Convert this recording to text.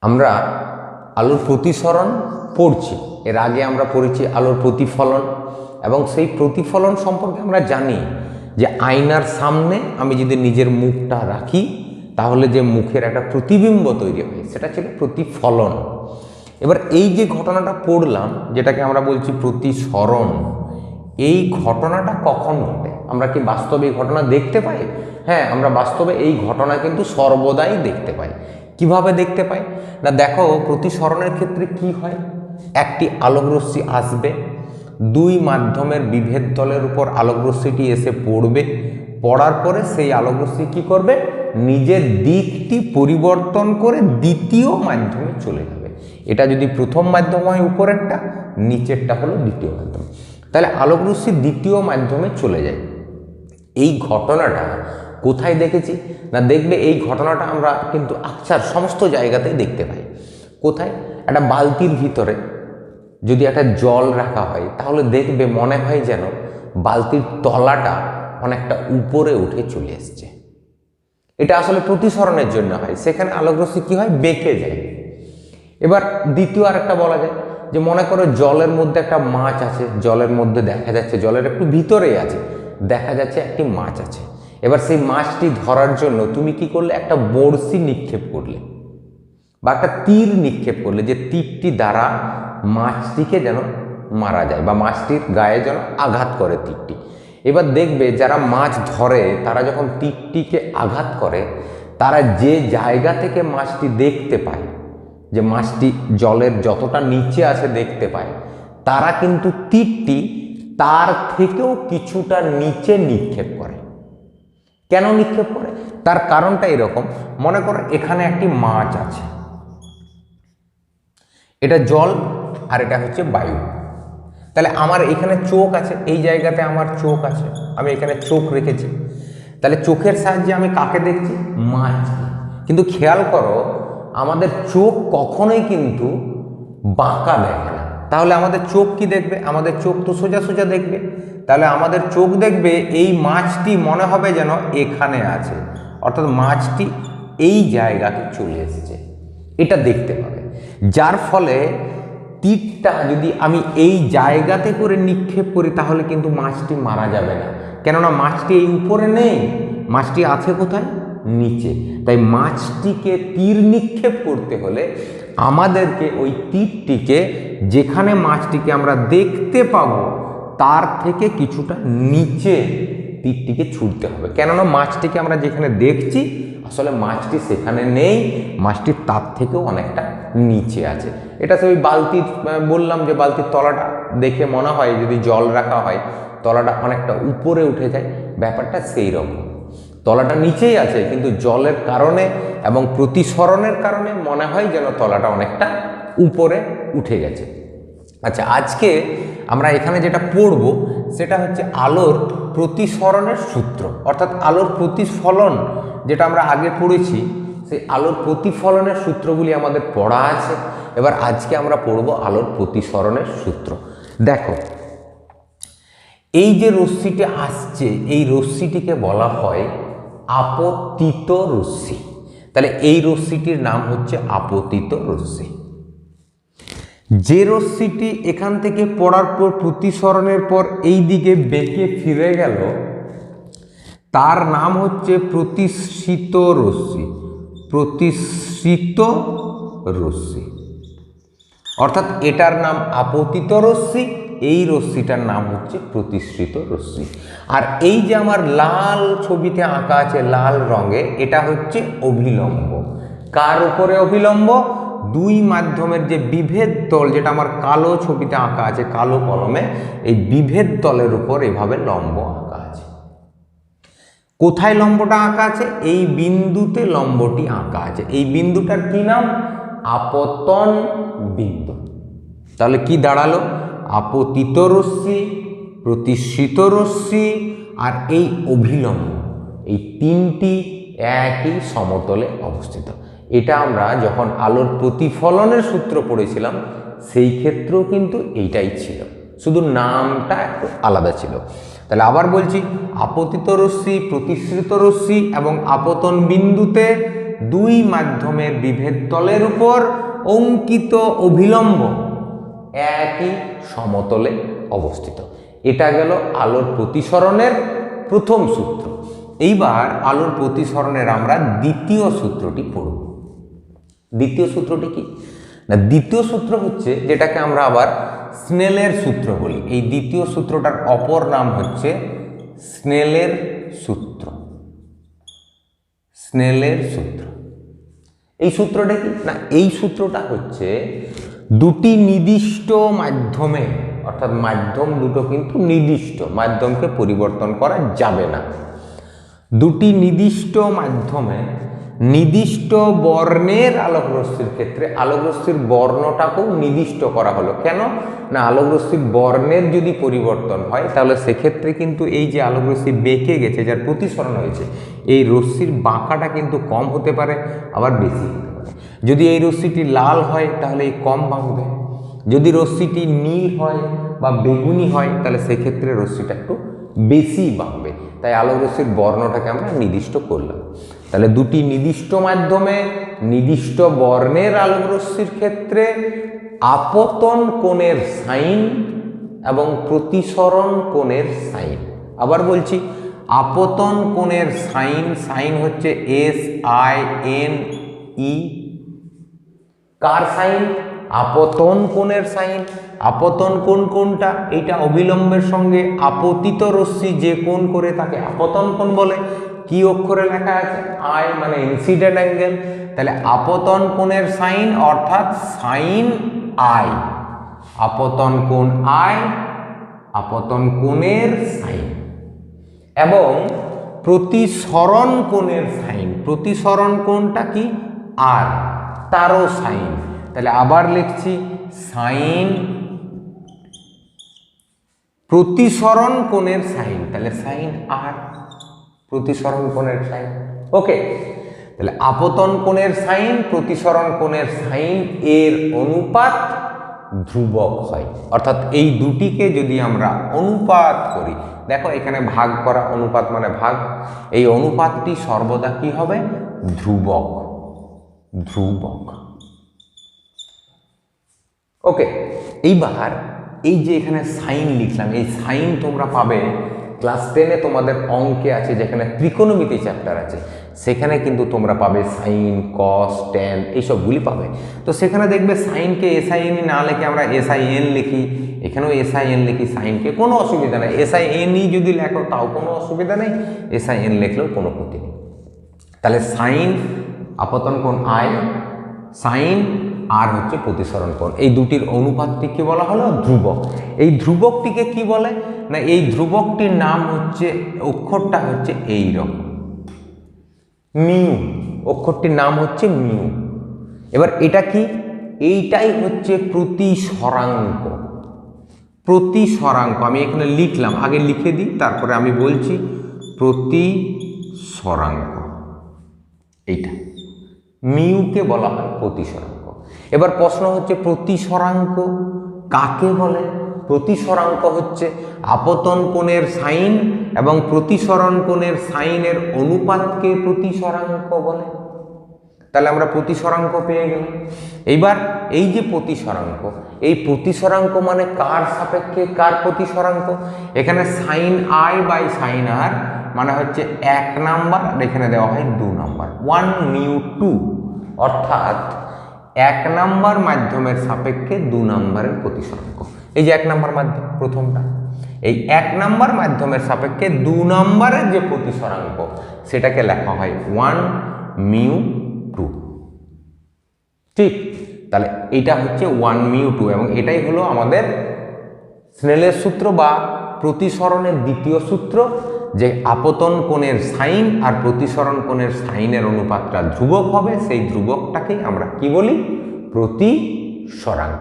আমরা আলোর প্রতিসরণ পড়ছি, এর আগে আমরা পড়েছি আলোর প্রতিফলন, এবং সেই প্রতিফলন সম্পর্কে আমরা জানি যে আয়নার সামনে আমি যদি নিজের মুখটা রাখি তাহলে যে মুখের একটা প্রতিবিম্ব তৈরি হয় সেটা ছিল প্রতিফলন। এবার এই যে ঘটনাটা পড়লাম যেটাকে আমরা বলছি প্রতিসরণ, এই ঘটনাটা কখন ঘটে? আমরা কি বাস্তবে এই ঘটনা দেখতে পাই? হ্যাঁ, আমরা বাস্তবে এই ঘটনা কিন্তু সর্বদাই দেখতে পাই। কিভাবে দেখতে পাই না, দেখো প্রতিসরণের ক্ষেত্রে কি হয়, একটি আলোকরশ্মি আসবে, দুই মাধ্যমের বিভেদ তলের উপর আলোকরশ্মিটি এসে পড়বে, পড়ার পরে সেই আলোকরশ্মি কি করবে, নিজের দিকটি পরিবর্তন করে দ্বিতীয় মাধ্যমে চলে যাবে। এটা যদি প্রথম মাধ্যম হয় উপরেরটা, নিচেরটা হলো দ্বিতীয় মাধ্যম, তাহলে আলোকরশ্মি দ্বিতীয় মাধ্যমে চলে যায়। এই ঘটনাটা কোথায় দেখেছি না, দেখবে এই ঘটনাটা আমরা কিন্তু আকছার সমস্ত জায়গাতেই দেখতে পাই। কোথায়? একটা বালতির ভিতরে যদি একটা জল রাখা হয় তাহলে দেখবে মনে হয় যেন বালতির তলাটা অনেকটা উপরে উঠে চলে এসছে। এটা আসলে প্রতিসরণের জন্য হয়, সেখানে আলোকরশ্মি কি হয়, বেঁকে যায়। এবার দ্বিতীয় আরেকটা বলা যায় যে মনে করো জলের মধ্যে একটা মাছ আছে, জলের মধ্যে দেখা যাচ্ছে, জলের একটু ভিতরেই আছে, দেখা যাচ্ছে একটি মাছ আছে। এবার সেই মাছটি ধরার জন্য তুমি কি করলে, একটা বড়শি নিক্ষেপ করলে বা একটা তীর নিক্ষেপ করলে, যে তীরটি দ্বারা মাছটিকে যেন মারা যায় বা মাছটির গায়ে যেন আঘাত করে তীরটি। এবার দেখবে যারা মাছ ধরে তারা যখন তীরটিকে আঘাত করে, তারা যে জায়গা থেকে মাছটি দেখতে পায়, যে মাছটি জলের যতটা নিচে আছে দেখতে পায়, তারা কিন্তু তীরটি তার থেকেও কিছুটা নিচে নিক্ষেপ করে। কেন নিক্ষেপ করে? তার কারণটা এরকম, মনে করো এখানে একটি মাছ আছে, এটা জল আর এটা হচ্ছে বায়ু। তাহলে আমার এখানে চোখ আছে, এই জায়গাতে আমার চোখ আছে, আমি এখানে চোখ রেখেছি, তাহলে চোখের সাহায্যে আমি কাকে দেখছি, মাছ। কিন্তু খেয়াল করো আমাদের চোখ কখনোই কিন্তু বাঁকা দেখে না, তাহলে আমাদের চোখ কি দেখবে, আমাদের চোখ তো সোজা সোজা দেখবে। তাহলে আমাদের চোখ দেখবে এই মাছটি মনে হবে যেন এখানে আছে, অর্থাৎ মাছটি এই জায়গাতে চলে এসেছে, এটা দেখতে পাবে। যার ফলে তীরটা যদি আমি এই জায়গাতে করে নিক্ষেপ করি তাহলে কিন্তু মাছটি মারা যাবে না, কেননা মাছটি এই উপরে নেই, মাছটি আছে কোথায়, নিচে। তাই মাছটিকে তীর নিক্ষেপ করতে হলে আমাদেরকে ওই তীরটিকে যেখানে মাছটিকে আমরা দেখতে পাবো তার থেকে কিছুটা নিচে তীরটিকে ছুটতে হবে, কেননা মাছটিকে আমরা যেখানে দেখছি আসলে মাছটি সেখানে নেই, মাছটি তার থেকেও অনেকটা নিচে আছে। এটা তো ওই বালতির বললাম যে বালতির তলাটা দেখে মনে হয় যদি জল রাখা হয় তলাটা অনেকটা উপরে উঠে যায়, ব্যাপারটা সেই রকম। তলাটা নিচেই আছে কিন্তু জলের কারণে এবং প্রতিসরণের কারণে মনে হয় যেন তলাটা অনেকটা উপরে উঠে গেছে। আচ্ছা, আজকে আমরা এখানে যেটা পড়ব সেটা হচ্ছে আলোর প্রতিসরণের সূত্র, অর্থাৎ আলোর প্রতিফলন যেটা আমরা আগে পড়েছি, সেই আলোর প্রতিফলনের সূত্রগুলি আমাদের পড়া আছে। এবার আজকে আমরা পড়ব আলোর প্রতিসরণের সূত্র। দেখো, এই যে রশ্মিটি আসছে এই রশ্মিটিকে বলা হয় আপতিত রশ্মি। তাহলে এই রশ্মিটির নাম হচ্ছে আপতিত রশ্মি। যে রশ্মিটি এখান থেকে পড়ার পর প্রতিসরণের পর এই দিকে বেঁকে ফিরে গেল তার নাম হচ্ছে প্রতিসৃত রশ্মি। প্রতিসৃত রশ্মি অর্থাৎ এটার নাম আপতিত রশ্মি, এই রশ্মিটার নাম হচ্ছে প্রতিসৃত রশ্মি। আর এই যে আমার লাল ছবিতে আঁকা আছে লাল রঙে, এটা হচ্ছে অভিলম্ব। কার উপরে অভিলম্ব? দুই মাধ্যমের যে বিভেদ তল, যেটা আমার কালো ছবিতে আঁকা আছে কালো কলমে, এই বিভেদ তলের উপর এভাবে লম্ব আঁকা আছে। কোথায় লম্বটা আঁকা আছে? এই বিন্দুতে লম্বটি আঁকা আছে। এই বিন্দুটার কি নাম? আপতন বিন্দু। তাহলে কি দাঁড়ালো? আপতিত রশ্মি, প্রতিসৃত রশ্মি আর এই অভিলম্ব, এই তিনটি একই সমতলে অবস্থিত। এটা আমরা যখন আলোর প্রতিফলনের সূত্র পড়েছিলাম সেই ক্ষেত্রেও কিন্তু এইটাই ছিল, শুধু নামটা একটু আলাদা ছিল। তাহলে আবার বলছি, আপতিত রশ্মি, প্রতিসৃত রশ্মি এবং আপতন বিন্দুতে দুই মাধ্যমের বিভেদ তলের উপর অঙ্কিত অভিলম্ব একই সমতলে অবস্থিত। এটা গেল আলোর প্রতিসরণের প্রথম সূত্র। এইবার আলোর প্রতিসরণের আমরা দ্বিতীয় সূত্রটি পড়ব। দ্বিতীয় সূত্রটি কি না, দ্বিতীয় সূত্র হচ্ছে যেটাকে আমরা আবার স্নেলের সূত্র বলি। এই দ্বিতীয় সূত্রটার অপর নাম হচ্ছে স্নেলের সূত্র। স্নেলের সূত্র। এই সূত্রটা কি না, এই সূত্রটা হচ্ছে দুটি নির্দিষ্ট মাধ্যমে, অর্থাৎ মাধ্যম দুটো কিন্তু নির্দিষ্ট, মাধ্যমকে পরিবর্তন করা যাবে না। দুটি নির্দিষ্ট মাধ্যমে নির্দিষ্ট বর্ণের আলোকরশ্মির ক্ষেত্রে আলোকরশ্মির বর্ণটাকেও নির্দিষ্ট করা হলো। কেন না, আলোকরশ্মির বর্ণের যদি পরিবর্তন হয় তাহলে সেক্ষেত্রে কিন্তু এই যে আলোকরশ্মি বেঁকে গেছে, যার প্রতিসরণ হয়েছে, এই রশ্মির বাঁকাটা কিন্তু কম হতে পারে, আবার বেশি হতে পারে। যদি এই রশ্মিটি লাল হয় তাহলে এই কম বাঁকবে, যদি রশ্মিটি নীল হয় বা বেগুনি হয় তাহলে সেক্ষেত্রে রশ্মিটা একটু বেশি বাঁকবে। তাই আলোকরশ্মির বর্ণটাকে আমরা নির্দিষ্ট করলাম। তাহলে দুটি নির্দিষ্ট মাধ্যমে নির্দিষ্ট বর্ণের আলোকরশ্মির ক্ষেত্রে আপতন কোণের সাইন এবং প্রতিসরণ কোণের সাইন। আবার বলছি, আপতন কোণের সাইন, সাইন হচ্ছে SINE। কার সাইন? আপতন কোণের সাইন। আপতন কোণ কোনটা? এইটা অবিলম্বের সঙ্গে আপতিত রশ্মি যে কোণ করে তাকে আপতন কোণ বলে। কি অক্ষরে লেখা আছে? I, মানে ইনসিডেন্ট অ্যাঙ্গেল। তাহলে আপতন কোণের সাইন অর্থাৎ সাইন I, আপতন কোণ I, আপতন কোণের সাইন। এবং প্রতিসরণ কোণের সাইন, প্রতিসরণ কোণটা কি? R, তারও সাইন। তাহলে আবার লিখছি সাইন প্রতিসরণ কোণের সাইন, তাহলে সাইন R, প্রতিসরণ কোণের সাইন। ওকে, তাহলে আপতন কোণের সাইন, প্রতিসরণ কোণের সাইন এর অনুপাত ধ্রুবক হয়। অর্থাৎ এই দুটিকে যদি আমরা অনুপাত করি, দেখো এখানে ভাগ করা, অনুপাত মানে ভাগ, এই অনুপাতটি সর্বদা কি হবে? ধ্রুবক। ধ্রুবক। ওকে, এইবার এই যে এখানে সাইন লিখলাম, এই সাইন তোমরা পাবে ক্লাস 10-এ তোমাদের অঙ্কে আছে, যেখানে ত্রিকোণমিতি চ্যাপ্টার আছে, সেখানে কিন্তু তোমরা পাবে সাইন, কস, ট্যান, এইসবগুলি পাবে। তো সেখানে দেখবে সাইনকে SIN না লিখে আমরা SIN লিখি, এখানেও SIN লিখি সাইনকে, কোনো অসুবিধা নেই। SINই যদি লেখো তাও কোনো অসুবিধা নেই, SIN লিখলেও কোনো ক্ষতি নেই। তাহলে সাইন আপতন কোণ I, সাইন আর হচ্ছে প্রতিসরণ কোণ, এই দুটির অনুপাতটিকে বলা হলো ধ্রুবক। এই ধ্রুবকটিকে কি বলে না, এই ধ্রুবকটির নাম হচ্ছে, অক্ষরটা হচ্ছে এই রকম মিউ, অক্ষরটির নাম হচ্ছে মিউ। এবার এটা কি? এইটাই হচ্ছে প্রতিসরাঙ্ক। প্রতিসরাঙ্ক আমি এখানে লিখলাম, আগে লিখে দিই তারপরে আমি বলছি। প্রতিসরাঙ্ক, এইটা মিউকে বলা হয় প্রতিসরাঙ্ক। এবার প্রশ্ন হচ্ছে প্রতিসরাঙ্ক কাকে বলে? প্রতিসরাঙ্ক হচ্ছে আপতন কোণের সাইন এবং প্রতিসরণ কোণের সাইনের অনুপাতকে প্রতিসরাঙ্ক বলে। তাহলে আমরা প্রতিসরাঙ্ক পেয়ে গেলাম। এইবার এই যে প্রতিসরাঙ্ক, এই প্রতিসরাঙ্ক মানে কার সাপেক্ষে কার প্রতিসরাঙ্ক? এখানে sine I by sine R মানে হচ্ছে 1 নাম্বার, আর এখানে দেওয়া হয় 2 নাম্বার, 1μ2, অর্থাৎ 1 নাম্বার মাধ্যমের সাপেক্ষে 2 নাম্বারের প্রতিসরাঙ্ক। এই যে 1 নাম্বার মাধ্যম প্রথমটা, এই 1 নাম্বার মাধ্যমের সাপেক্ষে 2 নাম্বারের যে প্রতিসরাঙ্ক সেটাকে লেখা হয় 1μ2। ঠিক, তাহলে এটা হচ্ছে 1μ2 এবং এটাই হলো আমাদের স্নেলের সূত্র বা প্রতিসরণের দ্বিতীয় সূত্র, যে আপতন কোণের সাইন আর প্রতিসরণ কোণের সাইনের অনুপাতটা ধ্রুবক হবে। সেই ধ্রুবকটাকে আমরা কি বলি? প্রতিসরাঙ্ক।